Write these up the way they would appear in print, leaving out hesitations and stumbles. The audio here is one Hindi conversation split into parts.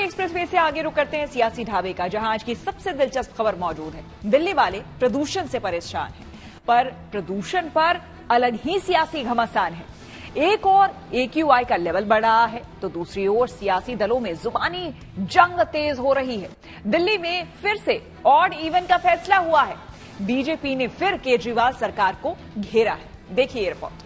एक्सप्रेसवे से आगे रुक करते हैं सियासी ढाबे का, जहां आज की सबसे दिलचस्प खबर मौजूद है। दिल्ली वाले प्रदूषण से परेशान हैं, पर प्रदूषण पर अलग ही सियासी घमासान है। एक और AQI का लेवल बढ़ रहा है, तो दूसरी ओर सियासी दलों में जुबानी जंग तेज हो रही है। दिल्ली में फिर से ऑड इवन का फैसला हुआ है। बीजेपी ने फिर केजरीवाल सरकार को घेरा है। देखिए ये रिपोर्ट।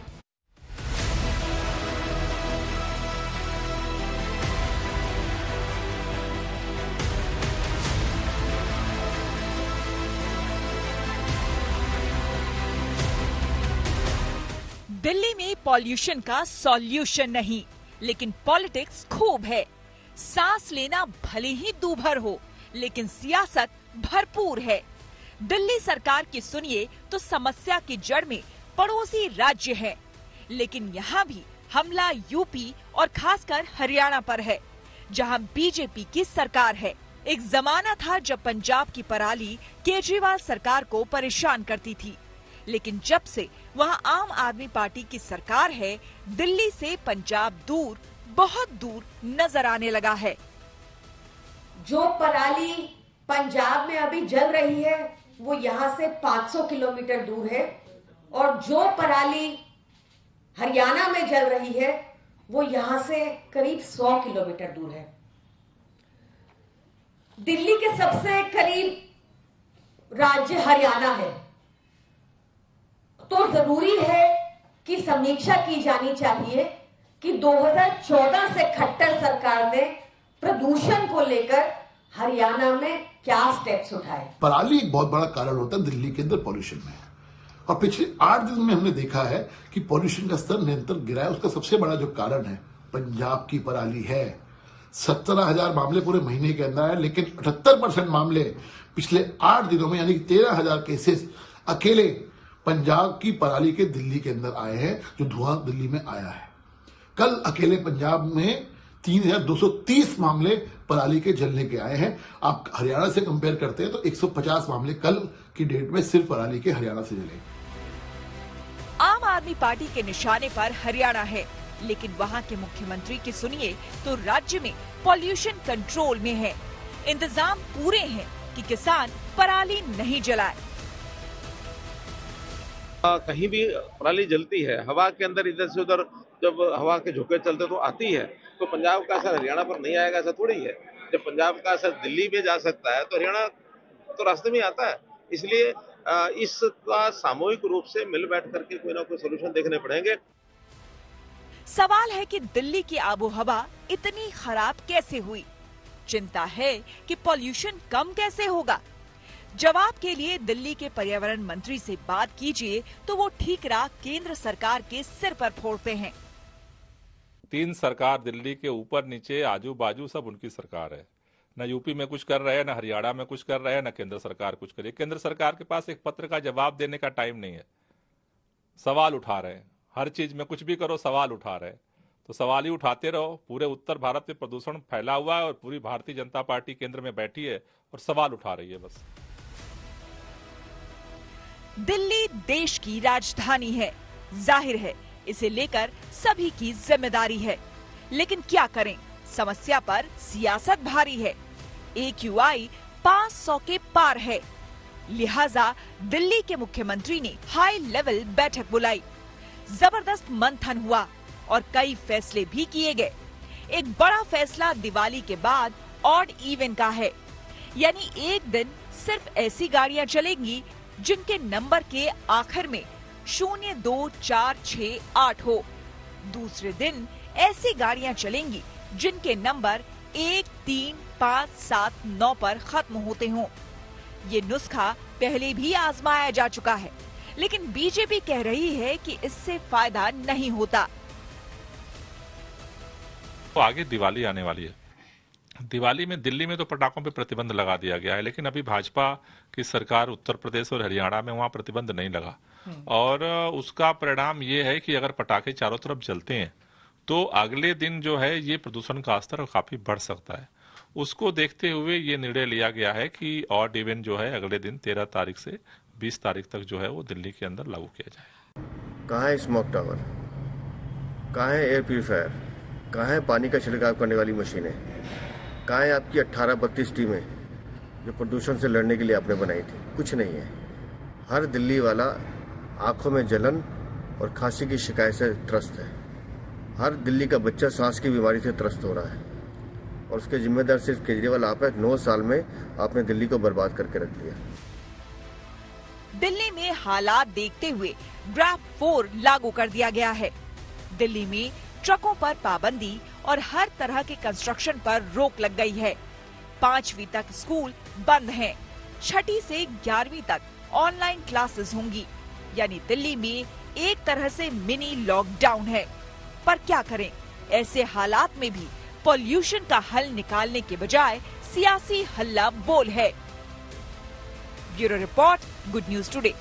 दिल्ली में पॉल्यूशन का सॉल्यूशन नहीं, लेकिन पॉलिटिक्स खूब है। सांस लेना भले ही दूभर हो, लेकिन सियासत भरपूर है। दिल्ली सरकार की सुनिए तो समस्या की जड़ में पड़ोसी राज्य है, लेकिन यहाँ भी हमला यूपी और खासकर हरियाणा पर है, जहाँ बीजेपी की सरकार है। एक जमाना था जब पंजाब की पराली केजरीवाल सरकार को परेशान करती थी, लेकिन जब से वहाँ आम आदमी पार्टी की सरकार है, दिल्ली से पंजाब दूर, बहुत दूर नजर आने लगा है। जो पराली पंजाब में अभी जल रही है वो यहाँ से 500 किलोमीटर दूर है, और जो पराली हरियाणा में जल रही है वो यहाँ से करीब 100 किलोमीटर दूर है। दिल्ली के सबसे करीब राज्य हरियाणा है, तो जरूरी है कि समीक्षा की जानी चाहिए कि 2014 से खट्टर सरकार ने प्रदूषण को लेकर हरियाणा में क्या स्टेप्स उठाए। पराली एक बहुत बड़ा कारण होता है दिल्ली के अंदर पॉल्यूशन में, और पिछले 8 दिन में हमने देखा है कि पॉल्यूशन का स्तर निरंतर गिरा है। उसका सबसे बड़ा जो कारण है पंजाब की पराली है। 17,000 मामले पूरे महीने के अंदर है, लेकिन 78% मामले पिछले 8 दिनों में, यानी कि 13,000 केसेस अकेले पंजाब की पराली के दिल्ली के अंदर आए हैं, जो धुआं दिल्ली में आया है। कल अकेले पंजाब में 3,230 मामले पराली के जलने के आए हैं। आप हरियाणा से कंपेयर करते हैं तो 150 मामले कल की डेट में सिर्फ पराली के हरियाणा से जले। आम आदमी पार्टी के निशाने पर हरियाणा है, लेकिन वहाँ के मुख्यमंत्री की सुनिए तो राज्य में पॉल्यूशन कंट्रोल में है। इंतजाम पूरे हैं कि किसान पराली नहीं जलाए। कहीं भी पराली जलती है, हवा के अंदर इधर से उधर जब हवा के झोंके चलते तो आती है, तो पंजाब का असर हरियाणा पर नहीं आएगा, ऐसा थोड़ी है। जब पंजाब का असर दिल्ली में जा सकता है तो हरियाणा तो रास्ते में आता है। इसलिए इसका सामूहिक रूप से मिल बैठ करके कोई ना कोई सोल्यूशन देखने पड़ेंगे। सवाल है कि दिल्ली की आबो हवा इतनी खराब कैसे हुई? चिंता है कि पॉल्यूशन कम कैसे होगा? जवाब के लिए दिल्ली के पर्यावरण मंत्री से बात कीजिए तो वो ठीकरा केंद्र सरकार के सिर पर फोड़ते हैं। 3 सरकार दिल्ली के ऊपर नीचे आजू बाजू सब उनकी सरकार है। न यूपी में कुछ कर रहे हैं, न हरियाणा में कुछ कर रहे हैं, न केंद्र सरकार कुछ करे। केंद्र सरकार के पास एक पत्र का जवाब देने का टाइम नहीं है। सवाल उठा रहे हैं, हर चीज में कुछ भी करो सवाल उठा रहे हैं, तो सवाल ही उठाते रहो। पूरे उत्तर भारत में प्रदूषण फैला हुआ है और पूरी भारतीय जनता पार्टी केंद्र में बैठी है और सवाल उठा रही है बस। दिल्ली देश की राजधानी है, जाहिर है इसे लेकर सभी की जिम्मेदारी है, लेकिन क्या करें, समस्या पर सियासत भारी है। AQI 500 के पार है, लिहाजा दिल्ली के मुख्यमंत्री ने हाई लेवल बैठक बुलाई। जबरदस्त मंथन हुआ और कई फैसले भी किए गए। एक बड़ा फैसला दिवाली के बाद ऑड इवन का है, यानी एक दिन सिर्फ ऐसी गाड़ियां चलेंगी जिनके नंबर के आखिर में 0, 2, 4, 6, 8 हो। दूसरे दिन ऐसी गाड़ियां चलेंगी जिनके नंबर 1, 3, 5, 7, 9 पर खत्म होते हों। ये नुस्खा पहले भी आजमाया जा चुका है, लेकिन बीजेपी कह रही है कि इससे फायदा नहीं होता। तो आगे दिवाली आने वाली है। दिवाली में दिल्ली में तो पटाखों पे प्रतिबंध लगा दिया गया है, लेकिन अभी भाजपा की सरकार उत्तर प्रदेश और हरियाणा में वहां प्रतिबंध नहीं लगा, और उसका परिणाम ये है कि अगर पटाखे चारों तरफ जलते हैं तो अगले दिन जो है ये प्रदूषण का स्तर काफी बढ़ सकता है। उसको देखते हुए ये निर्णय लिया गया है कि ऑड इवन जो है अगले दिन 13 तारीख से 20 तारीख तक जो है वो दिल्ली के अंदर लागू किया जाए। कहाँ है स्मोक टावर, कहाँ है एयर प्यूरिफायर, कहाँ है पानी का छिड़काव करने वाली मशीनें? कहाँ है आपकी 18-32 टीमें जो प्रदूषण से लड़ने के लिए आपने बनाई थी? कुछ नहीं है। हर दिल्ली वाला आंखों में जलन और खांसी की शिकायत से त्रस्त है। हर दिल्ली का बच्चा सांस की बीमारी से त्रस्त हो रहा है और उसके जिम्मेदार सिर्फ केजरीवाल आप है। 9 साल में आपने दिल्ली को बर्बाद करके रख दिया। दिल्ली में हालात देखते हुए ग्रैब 4 लागू कर दिया गया है। दिल्ली में ट्रकों पर पाबंदी और हर तरह के कंस्ट्रक्शन पर रोक लग गई है। 5वीं तक स्कूल बंद हैं। 6ठी से 11वीं तक ऑनलाइन क्लासेस होंगी। यानी दिल्ली में एक तरह से मिनी लॉकडाउन है। पर क्या करें, ऐसे हालात में भी पॉल्यूशन का हल निकालने के बजाय सियासी हल्ला बोल है। Bureau report, good news today.